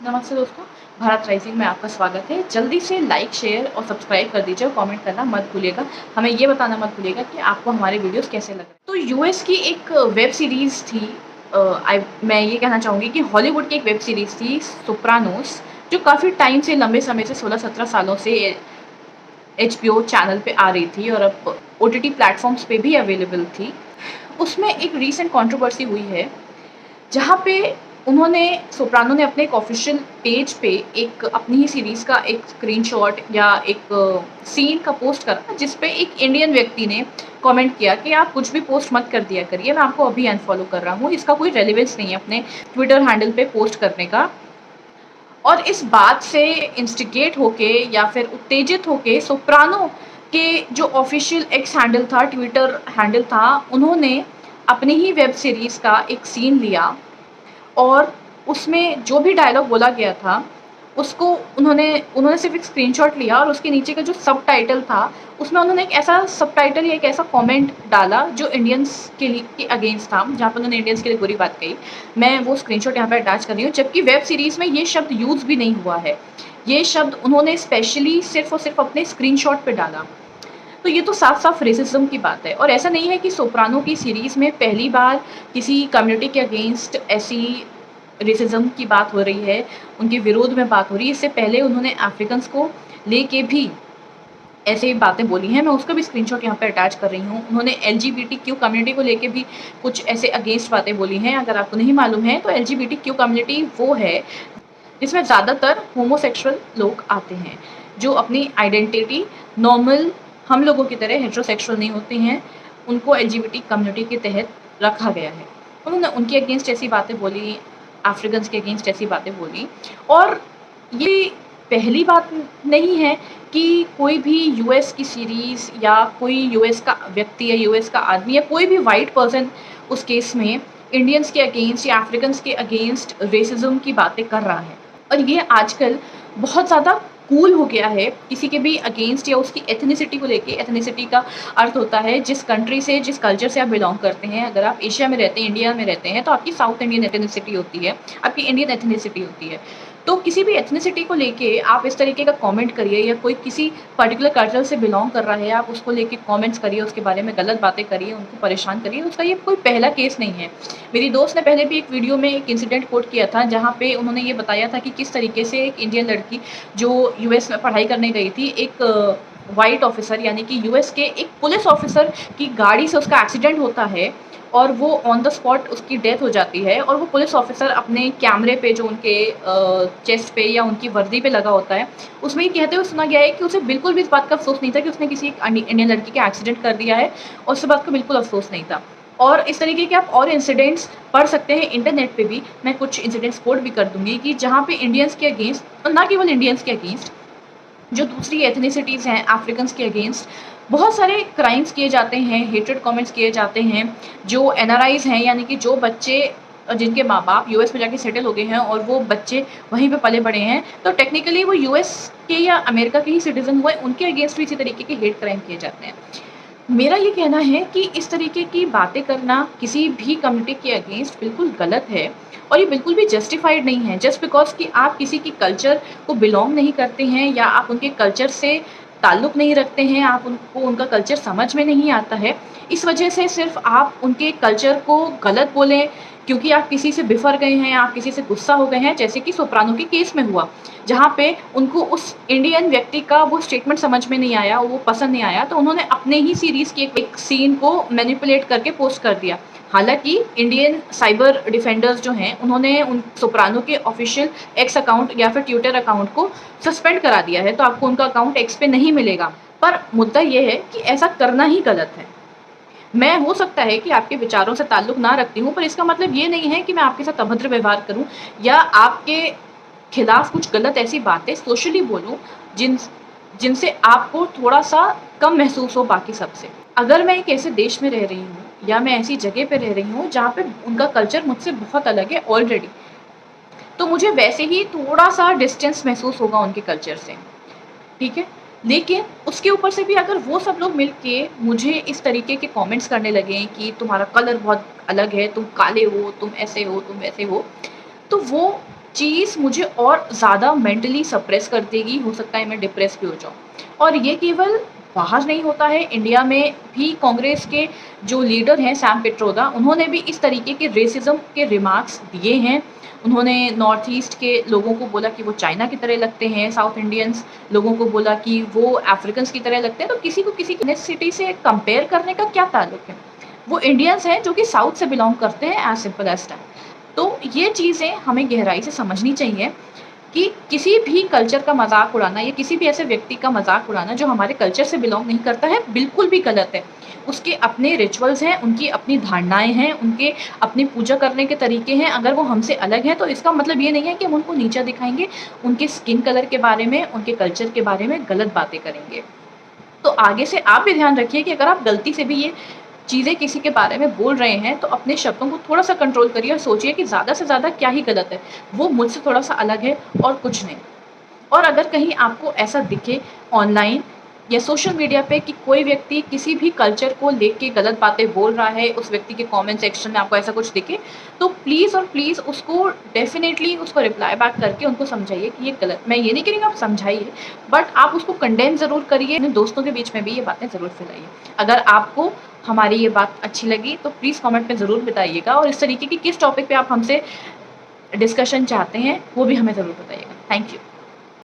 नमस्ते दोस्तों, भारत राइजिंग में आपका स्वागत है। जल्दी से लाइक, शेयर और सब्सक्राइब कर दीजिए और कमेंट करना मत भूलिएगा। हमें ये बताना मत भूलिएगा कि आपको हमारे वीडियोस कैसे लग रहे हैं। तो यूएस की एक वेब सीरीज़ थी, मैं ये कहना चाहूँगी कि हॉलीवुड की एक वेब सीरीज़ थी सोप्रानोस, जो काफ़ी टाइम से, लंबे समय से 16-17 सालों से एचबीओ चैनल पे आ रही थी और अब ओटीटी प्लेटफॉर्म्स पे भी अवेलेबल थी। उसमें एक रीसेंट कंट्रोवर्सी हुई है, जहाँ पे सोप्रानो ने अपने एक ऑफिशियल पेज पे एक अपनी ही सीरीज़ का एक स्क्रीनशॉट या एक सीन का पोस्ट करा, जिस पे एक इंडियन व्यक्ति ने कमेंट किया कि आप कुछ भी पोस्ट मत कर दिया करिए, मैं आपको अभी अनफॉलो कर रहा हूँ, इसका कोई रेलेवेंस नहीं है अपने ट्विटर हैंडल पे पोस्ट करने का। और इस बात से इंस्टिगेट होके या फिर उत्तेजित होके सोप्रानो के जो ऑफिशियल एक्स हैंडल था, ट्विटर हैंडल था, उन्होंने अपनी ही वेब सीरीज़ का एक सीन लिया और उसमें जो भी डायलॉग बोला गया था, उसको उन्होंने उन्होंने सिर्फ़ एक स्क्रीनशॉट लिया और उसके नीचे का जो सबटाइटल था, उसमें उन्होंने एक ऐसा सबटाइटल या एक ऐसा कमेंट डाला जो इंडियंस के अगेंस्ट था, जहाँ पर उन्होंने इंडियंस के लिए बुरी बात कही। मैं वो स्क्रीनशॉट यहाँ पे अटैच कर रही हूँ, जबकि वेब सीरीज़ में ये शब्द यूज़ भी नहीं हुआ है। ये शब्द उन्होंने स्पेशली सिर्फ़ और सिर्फ़ अपने स्क्रीनशॉट पे डाला। तो ये तो साफ-साफ रेसिज़्म की बात है और ऐसा नहीं है कि सोप्रानो की सीरीज़ में पहली बार किसी कम्युनिटी के अगेंस्ट ऐसी रेसिज़्म की बात हो रही है, उनके विरोध में बात हो रही है। इससे पहले उन्होंने अफ्रीकन्स को लेके भी ऐसे बातें बोली हैं, मैं उसका भी स्क्रीनशॉट यहाँ पे अटैच कर रही हूँ। उन्होंने एलजीबीटीक्यू कम्युनिटी को लेके भी कुछ ऐसे अगेंस्ट बातें बोली हैं। अगर आपको नहीं मालूम है तो एलजीबीटीक्यू कम्युनिटी वो है जिसमें ज़्यादातर होमोसेक्सुअल लोग आते हैं, जो अपनी आइडेंटिटी नॉर्मल हम लोगों की तरह हेटेरोसेक्सुअल नहीं होते हैं, उनको एलजीबीटी कम्युनिटी के तहत रखा गया है। उन्होंने उनके अगेंस्ट ऐसी बातें बोली, अफ्रीकन्स के अगेंस्ट ऐसी बातें बोली और ये पहली बात नहीं है कि कोई भी यूएस की सीरीज़ या कोई यूएस का व्यक्ति या यूएस का आदमी या कोई भी व्हाइट पर्सन उस केस में इंडियंस के अगेंस्ट या अफ्रीकन्स के अगेंस्ट रेसिज़्म की बातें कर रहा है। और ये आजकल बहुत ज़्यादा कूल हो गया है किसी के भी अगेंस्ट या उसकी एथनिसिटी को लेके। एथनिसिटी का अर्थ होता है जिस कंट्री से, जिस कल्चर से आप बिलोंग करते हैं। अगर आप एशिया में रहते हैं, इंडिया में रहते हैं, तो आपकी साउथ इंडियन एथनिसिटी होती है, आपकी इंडियन एथनिसिटी होती है। तो किसी भी एथनिसिटी को लेके आप इस तरीके का कमेंट करिए या कोई किसी पर्टिकुलर कल्चर से बिलोंग कर रहा है, आप उसको लेके कमेंट्स करिए, उसके बारे में गलत बातें करिए, उनको परेशान करिए, उसका ये कोई पहला केस नहीं है। मेरी दोस्त ने पहले भी एक वीडियो में एक इंसिडेंट कोट किया था, जहाँ पे उन्होंने ये बताया था कि किस तरीके से एक इंडियन लड़की जो यूएस में पढ़ाई करने गई थी, एक व्हाइट ऑफिसर यानी कि यूएस के एक पुलिस ऑफिसर की गाड़ी से उसका एक्सीडेंट होता है और वो ऑन द स्पॉट उसकी डेथ हो जाती है और वो पुलिस ऑफिसर अपने कैमरे पे जो उनके चेस्ट पे या उनकी वर्दी पे लगा होता है, उसमें ये कहते हुए सुना गया है कि उसे बिल्कुल भी इस बात का अफ़सोस नहीं था कि उसने किसी एक इंडियन लड़की का एक्सीडेंट कर दिया है और उस बात का बिल्कुल अफ़सोस नहीं था। और इस तरीके के आप और इंसिडेंट्स पढ़ सकते हैं इंटरनेट पे भी। मैं कुछ इंसिडेंट्स कोट भी कर दूँगी कि जहाँ पे इंडियंस के अगेंस्ट और ना केवल इंडियंस के अगेंस्ट, जो दूसरी एथनिसिटीज़ हैं, अफ्रीकन्स के अगेंस्ट बहुत सारे क्राइम्स किए जाते हैं, हेटेड कमेंट्स किए जाते हैं। जो एनआरआईज़ हैं यानी कि जो बच्चे जिनके माँ-बाप यूएस में जाके सेटल हो गए हैं और वो बच्चे वहीं पे पले-बड़े हैं, तो टेक्निकली वो यूएस के या अमेरिका के ही सिटीज़न हुए, उनके अगेंस्ट भी इसी तरीके के हेट क्राइम किए जाते हैं। मेरा ये कहना है कि इस तरीके की बातें करना किसी भी कम्युनिटी के अगेंस्ट बिल्कुल गलत है और ये बिल्कुल भी जस्टिफाइड नहीं है। जस्ट बिकॉज़ कि आप किसी की कल्चर को बिलॉन्ग नहीं करते हैं या आप उनके कल्चर से ताल्लुक़ नहीं रखते हैं, आप उनको उनका कल्चर समझ में नहीं आता है, इस वजह से सिर्फ़ आप उनके कल्चर को गलत बोलें क्योंकि आप किसी से बिफ़र गए हैं, आप किसी से गुस्सा हो गए हैं, जैसे कि सोप्रानो के केस में हुआ, जहाँ पे उनको उस इंडियन व्यक्ति का वो स्टेटमेंट समझ में नहीं आया, वो पसंद नहीं आया, तो उन्होंने अपने ही सीरीज़ की एक सीन को मैनिपुलेट करके पोस्ट कर दिया। हालाँकि इंडियन साइबर डिफेंडर्स जो हैं, उन्होंने उन सोप्रानो के ऑफ़िशियल एक्स अकाउंट या फिर ट्विटर अकाउंट को सस्पेंड करा दिया है, तो आपको उनका अकाउंट एक्स पे नहीं मिलेगा। पर मुद्दा ये है कि ऐसा करना ही गलत है। मैं हो सकता है कि आपके विचारों से ताल्लुक़ ना रखती हूँ, पर इसका मतलब ये नहीं है कि मैं आपके साथ अभद्र व्यवहार करूँ या आपके खिलाफ़ कुछ गलत ऐसी बातें सोशली बोलूँ जिनसे आपको थोड़ा-सा कम महसूस हो बाकी सबसे। अगर मैं एक ऐसे देश में रह रही हूँ या मैं ऐसी जगह पे रह रही हूँ जहाँ पे उनका कल्चर मुझसे बहुत अलग है ऑलरेडी, तो मुझे वैसे ही थोड़ा-सा डिस्टेंस महसूस होगा उनके कल्चर से, ठीक है? लेकिन उसके ऊपर से भी अगर वो सब लोग मिल के मुझे इस तरीके के कमेंट्स करने लगें कि तुम्हारा कलर बहुत अलग है, तुम काले हो, तुम ऐसे हो, तुम वैसे हो, तो वो चीज़ मुझे और ज़्यादा मेंटली सप्रेस कर देगी, हो सकता है मैं डिप्रेस भी हो जाऊँ। और ये केवल बाहर नहीं होता है, इंडिया में भी कांग्रेस के जो लीडर हैं सैम पिट्रोदा, उन्होंने भी इस तरीके के रेसिज़्म के रिमार्क्स दिए हैं। उन्होंने नॉर्थ ईस्ट के लोगों को बोला कि वो चाइना की तरह लगते हैं, साउथ इंडियंस लोगों को बोला कि वो अफ्रीकन्स की तरह लगते हैं, तो किसी को किसी एथनिसिटी से कंपेयर करने का क्या ताल्लुक है? वो इंडियंस हैं जो कि साउथ से बिलॉन्ग करते हैं, एज़ सिंपल एज़ दैट। तो ये चीज़ें हमें गहराई से समझनी चाहिए कि किसी भी कल्चर का मज़ाक उड़ाना या किसी भी ऐसे व्यक्ति का मज़ाक उड़ाना जो हमारे कल्चर से बिलॉन्ग नहीं करता है, बिल्कुल भी गलत है। उसके अपने रिचुअल्स हैं, उनकी अपनी धारणाएँ हैं, उनके अपनी पूजा करने के तरीके हैं। अगर वो हमसे अलग हैं तो इसका मतलब ये नहीं है कि हम उनको नीचा दिखाएँगे, उनके स्किन कलर के बारे में, उनके कल्चर के बारे में गलत बातें करेंगे। तो आगे से आप भी ध्यान रखिए कि अगर आप गलती से भी ये चीज़ें किसी के बारे में बोल रहे हैं, तो अपने शब्दों को थोड़ा-सा कंट्रोल करिए और सोचिए कि ज़्यादा से ज़्यादा क्या ही गलत है। वो मुझसे थोड़ा-सा अलग है और कुछ नहीं। और अगर कहीं आपको ऐसा दिखे ऑनलाइन या सोशल मीडिया पे कि कोई व्यक्ति किसी भी कल्चर को लेके गलत बातें बोल रहा है, उस व्यक्ति के कमेंट सेक्शन में आपको ऐसा कुछ दिखे, तो प्लीज़ और प्लीज़ उसको डेफ़िनेटली उसको रिप्लाई बैक करके उनको समझाइए कि ये गलत, मैं ये नहीं कह रही कि आप समझाइए, बट आप उसको कंडेम ज़रूर करिए, अपने दोस्तों के बीच में भी ये बातें ज़रूर फैलाइए। अगर आपको हमारी ये बात अच्छी लगी तो प्लीज़ कमेंट में ज़रूर बताइएगा और इस तरीके की किस टॉपिक पे आप हमसे डिस्कशन चाहते हैं, वो भी हमें ज़रूर बताइएगा। Thank you.